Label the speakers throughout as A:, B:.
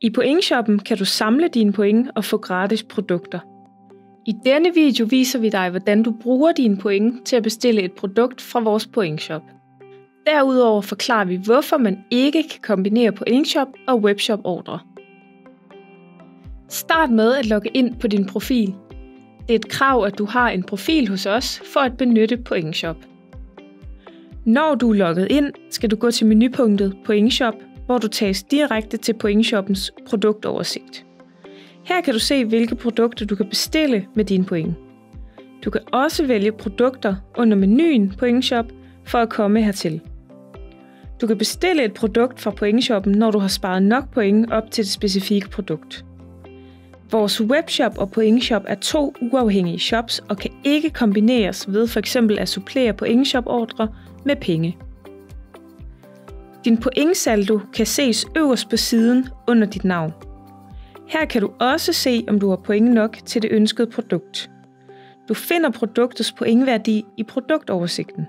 A: I Pointshoppen kan du samle dine point og få gratis produkter. I denne video viser vi dig, hvordan du bruger dine point til at bestille et produkt fra vores Pointshop. Derudover forklarer vi, hvorfor man ikke kan kombinere Pointshop og webshop-ordre. Start med at logge ind på din profil. Det er et krav, at du har en profil hos os for at benytte Pointshop. Når du er logget ind, skal du gå til menupunktet Pointshop, hvor du tages direkte til Pointshoppens produktoversigt. Her kan du se, hvilke produkter du kan bestille med dine point. Du kan også vælge produkter under menuen Pointshop for at komme hertil. Du kan bestille et produkt fra Pointshoppen, når du har sparet nok point op til det specifikke produkt. Vores webshop og Pointshop er to uafhængige shops og kan ikke kombineres ved f.eks. at supplere Pointshop-ordre med penge. Din pointsaldo kan ses øverst på siden under dit navn. Her kan du også se, om du har point nok til det ønskede produkt. Du finder produktets pointværdi i produktoversigten.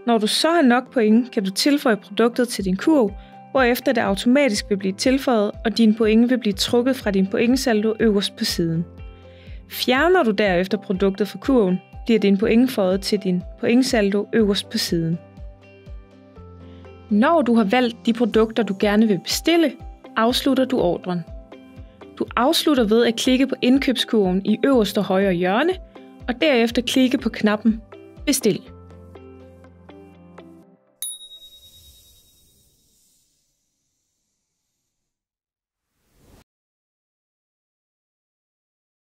A: Når du så har nok point, kan du tilføje produktet til din kurv, hvorefter det automatisk vil blive tilføjet, og dine point vil blive trukket fra din pointsaldo øverst på siden. Fjerner du derefter produktet fra kurven, bliver din point føjet til din pointsaldo øverst på siden. Når du har valgt de produkter, du gerne vil bestille, afslutter du ordren. Du afslutter ved at klikke på indkøbskurven i øverste højre hjørne, og derefter klikke på knappen Bestil.